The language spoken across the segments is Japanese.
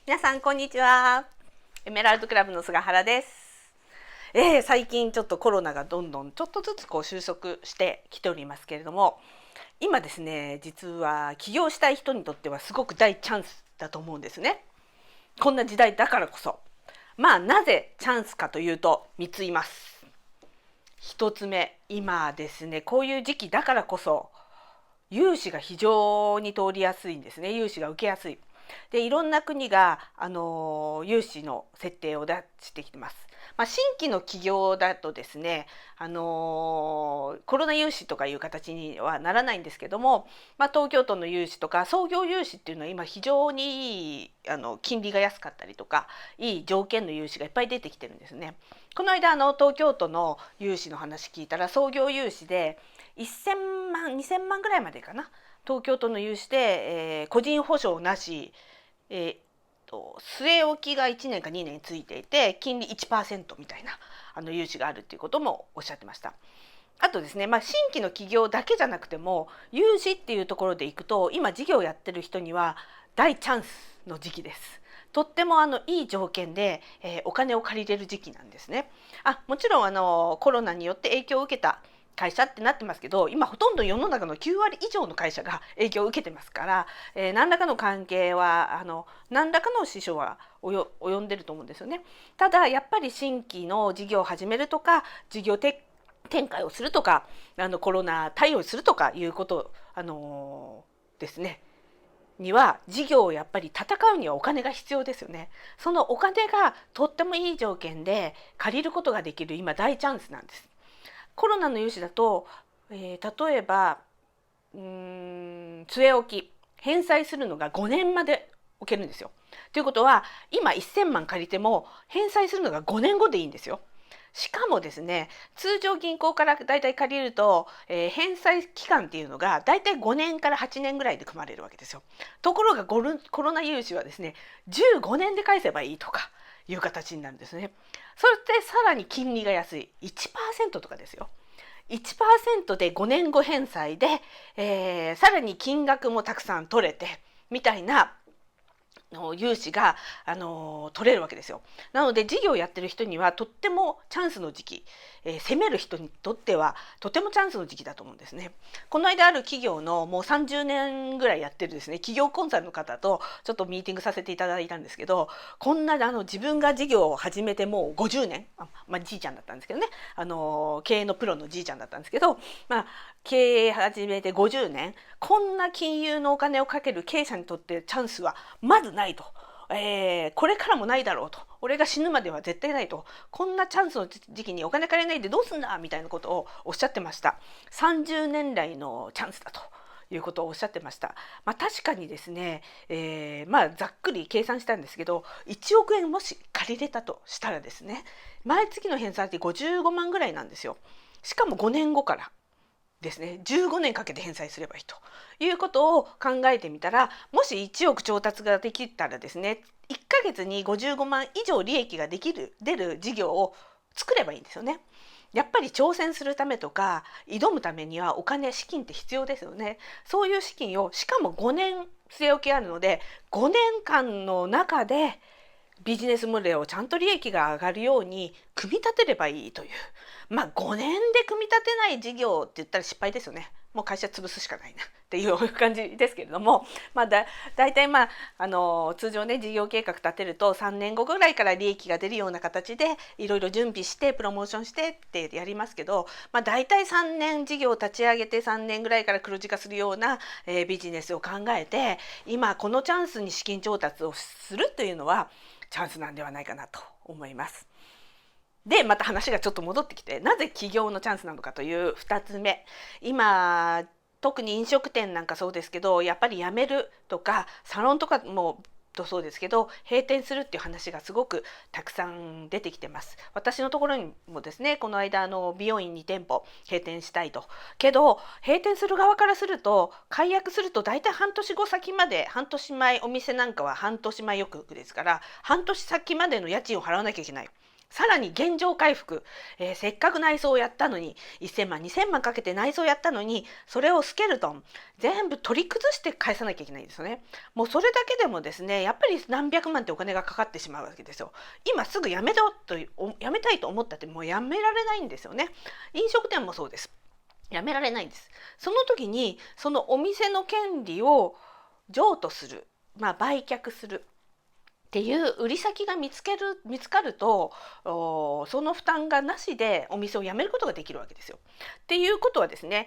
皆さんこんにちは。エメラルドクラブの菅原です。最近ちょっとコロナがどんどんちょっとずつ収束してきておりますけれども、今ですね、実は起業したい人にとってはすごく大チャンスだと思うんですね。こんな時代だからこそ。なぜチャンスかというと3つ言います。1つ目、今ですね、こういう時期だからこそ融資が非常に通りやすいんですね。融資が受けやすい。で、いろんな国が、融資の設定を出してきてます。新規の企業だとですね、コロナ融資とかいう形にはならないんですけども、東京都の融資とか創業融資っていうのは今非常にいい金利が安かったりとか、いい条件の融資がいっぱい出てきてるんですね。この間東京都の融資の話聞いたら、創業融資で1000万2000万ぐらいまでかな、東京都の融資で、個人保証なし、据え置きが1年か2年ついていて金利 1% みたいな融資があるっていうこともおっしゃってました。あとですね、新規の企業だけじゃなくても融資っていうところでいくと、今事業をやってる人には大チャンスの時期です。とってもいい条件で、お金を借りれる時期なんですね。もちろんコロナによって影響を受けた会社ってなってますけど、今ほとんど世の中の9割以上の会社が影響を受けてますから、何らかの関係は何らかの支障は及んでると思うんですよね。ただやっぱり新規の事業を始めるとか、事業展開をするとか、コロナ対応するとかいうこと、ですねには、事業をやっぱり戦うにはお金が必要ですよね。そのお金がとってもいい条件で借りることができる今大チャンスなんです。コロナの融資だと、例えば据え置き返済するのが5年まで置けるんですよ。ということは今1000万借りても返済するのが5年後でいいんですよ。しかもですね、通常銀行からだいたい借りると、返済期間っていうのがだいたい5年から8年ぐらいで組まれるわけですよ。ところがコロナ融資はですね、15年で返せばいいとかいう形になるんですね。そしてさらに金利が安い 1% とかですよ。1% で5年後返済で、さらに金額もたくさん取れてみたいな融資が、取れるわけですよ。なので事業をやってる人にはとってもチャンスの時期、攻める人にとってはとてもチャンスの時期だと思うんですね。この間ある企業のもう30年ぐらいやってるですね、企業コンサルの方とちょっとミーティングさせていただいたんですけど、こんな自分が事業を始めてもう50年、じいちゃんだったんですけどね、経営のプロのじいちゃんだったんですけど、経営始めて50年、こんな金融のお金をかける経営者にとってチャンスはまずないと、これからもないだろうと、俺が死ぬまでは絶対ないと、こんなチャンスの時期にお金借りないでどうすんだみたいなことをおっしゃってました。30年来のチャンスだということをおっしゃってました。確かにですね、ざっくり計算したんですけど、1億円もし借りれたとしたらですね、毎月の返済って55万ぐらいなんですよ。しかも5年後からですね、15年かけて返済すればいいということを考えてみたら、もし1億調達ができたらですね、1ヶ月に55万以上利益が出る事業を作ればいいんですよね。やっぱり挑戦するためとか挑むためにはお金、資金って必要ですよね。そういう資金を、しかも5年据え置きあるので、5年間の中でビジネスモデルをちゃんと利益が上がるように組み立てればいいという。5年で組み立てない事業って言ったら失敗ですよね。もう会社潰すしかないなっていう感じですけれども、だいたい通常ね、事業計画立てると3年後ぐらいから利益が出るような形でいろいろ準備してプロモーションしてってやりますけど、だいたい3年事業を立ち上げて3年ぐらいから黒字化するような、ビジネスを考えて、今このチャンスに資金調達をするというのはチャンスなんではないかなと思います。で、また話がちょっと戻ってきて、なぜ起業のチャンスなのかという2つ目。今特に飲食店なんかそうですけど、やっぱり辞めるとかサロンとかもそうですけど、閉店するっていう話がすごくたくさん出てきてます。私のところにもですね、この間美容院2店舗閉店したいと。けど閉店する側からすると、解約すると大体半年後先まで、半年前、お店なんかは半年前予約ですから、半年先までの家賃を払わなきゃいけない。さらに現状回復、せっかく内装をやったのに1000万2000万かけて内装やったのに、それをスケルトン全部取り崩して返さなきゃいけないんですよね。もうそれだけでもですね、やっぱり何百万ってお金がかかってしまうわけですよ。今すぐやめたいと思ったってもうやめられないんですよね。飲食店もそうです。やめられないんです。その時にそのお店の権利を譲渡する、売却するっていう売り先が見つかると、その負担がなしでお店を辞めることができるわけですよ。っていうことはですね、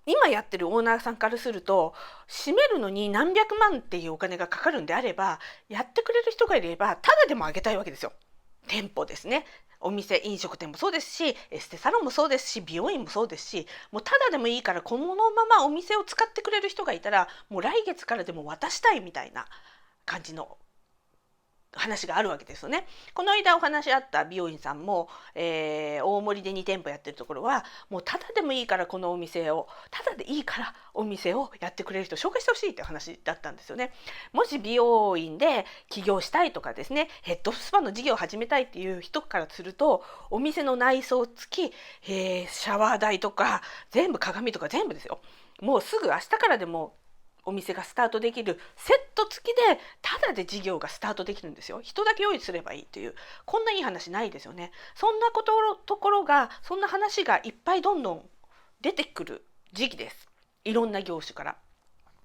今やってるオーナーさんからすると、閉めるのに何百万っていうお金がかかるんであれば、やってくれる人がいればタダでもあげたいわけですよ。店舗ですね。お店、飲食店もそうですし、エステサロンもそうですし、美容院もそうですし、もうタダでもいいからこのままお店を使ってくれる人がいたら、もう来月からでも渡したいみたいな感じの話があるわけですよね。この間お話あった美容院さんも、大森で2店舗やってるところは、もうタダでもいいからこのお店をタダでいいからお店をやってくれる人を紹介してほしいっていう話だったんですよね。もし美容院で起業したいとかですね、ヘッドスパの事業を始めたいっていう人からすると、お店の内装付き、シャワー台とか全部鏡とか全部ですよ。もうすぐ明日からでもお店がスタートできるセット付きでタダで事業がスタートできるんですよ。人だけ用意すればいいという、こんないい話ないですよね。そんなところが、そんな話がいっぱいどんどん出てくる時期です。いろんな業種から。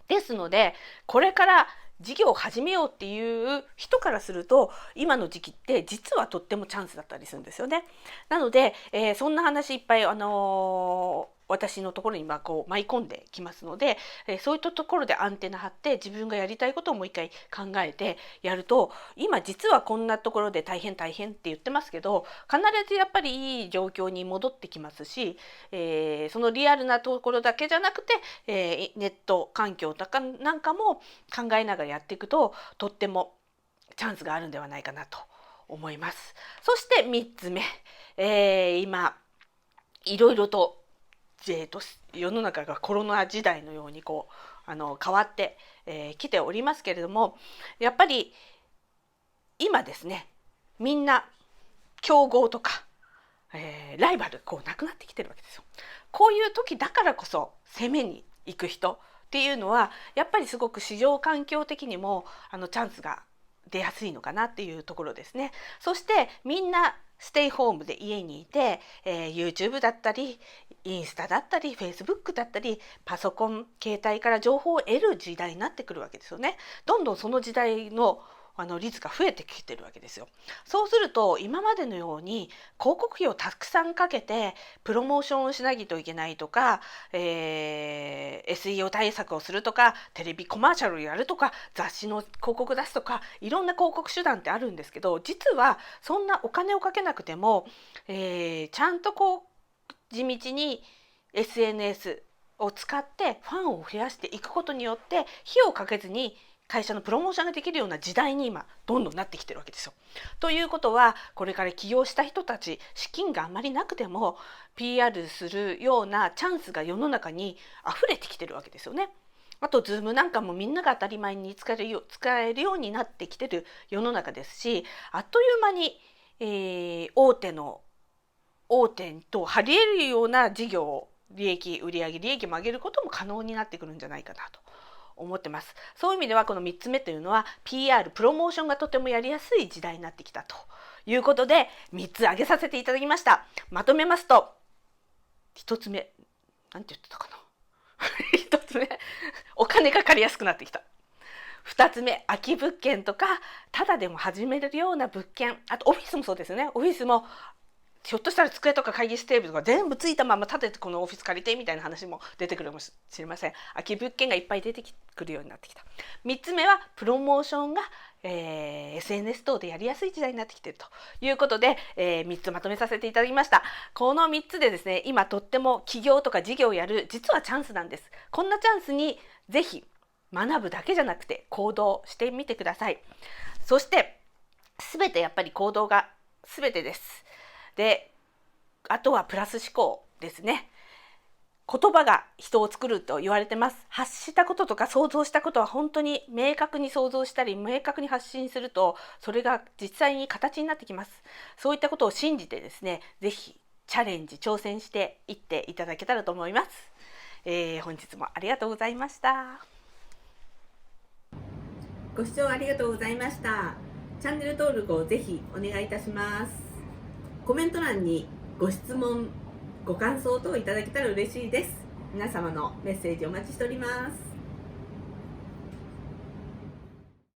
ですので、これから事業を始めようっていう人からすると、今の時期って実はとってもチャンスだったりするんですよね。なので、そんな話いっぱい私のところにこう舞い込んできますので、そういったところでアンテナ張って自分がやりたいことをもう一回考えてやると、今実はこんなところで大変って言ってますけど、必ずやっぱりいい状況に戻ってきますし、そのリアルなところだけじゃなくて、ネット環境とかなんかも考えながらやっていくと、とってもチャンスがあるんではないかなと思います。そして3つ目、今いろいろと世の中がコロナ時代のように変わってきておりますけれども、やっぱり今ですね、みんな競合とか、ライバルなくなってきてるわけですよ。こういう時だからこそ攻めに行く人っていうのは、やっぱりすごく市場環境的にもチャンスが出やすいのかなっていうところですね。そしてみんなステイホームで家にいて、YouTube だったりインスタだったり Facebook だったりパソコン携帯から情報を得る時代になってくるわけですよね。どんどんその時代の率が増えてきてるわけですよ。そうすると今までのように広告費をたくさんかけてプロモーションをしないといけないとか、SEO 対策をするとか、テレビコマーシャルをやるとか、雑誌の広告出すとか、いろんな広告手段ってあるんですけど、実はそんなお金をかけなくても、ちゃんと地道に SNS を使ってファンを増やしていくことによって費用をかけずに会社のプロモーションができるような時代に今どんどんなってきてるわけですよ。ということは、これから起業した人たち、資金があまりなくても PR するようなチャンスが世の中に溢れてきてるわけですよね。あと Zoom なんかもみんなが当たり前に使えるようになってきてる世の中ですし、あっという間に、大手と張り得るような事業を売上利益も上げることも可能になってくるんじゃないかなと思ってます。そういう意味ではこの3つ目というのは PR プロモーションがとてもやりやすい時代になってきたということで、3つ挙げさせていただきました。まとめますと、1つ目なんて言ってたかな1つ目、お金かかりやすくなってきた。2つ目、空き物件とかただでも始めれるような物件、あとオフィスもそうですね。オフィスもひょっとしたら机とか会議室テーブルとか全部ついたまま立ててこのオフィス借りてみたいな話も出てくるかもしれません。空き物件がいっぱい出てくるようになってきた。3つ目はプロモーションが、SNS 等でやりやすい時代になってきているということで、3つまとめさせていただきました。この3つでですね、今とっても起業とか事業をやる実はチャンスなんです。こんなチャンスにぜひ学ぶだけじゃなくて行動してみてください。そして全てやっぱり行動が全てです。で、あとはプラス思考ですね。言葉が人を作ると言われてます。発したこととか想像したことは本当に明確に想像したり明確に発信すると、それが実際に形になってきます。そういったことを信じてですね、ぜひチャレンジ挑戦していっていただけたらと思います。本日もありがとうございました。ご視聴ありがとうございました。チャンネル登録をぜひお願いいたします。コメント欄にご質問、ご感想等いただけたら嬉しいです。皆様のメッセージお待ちしております。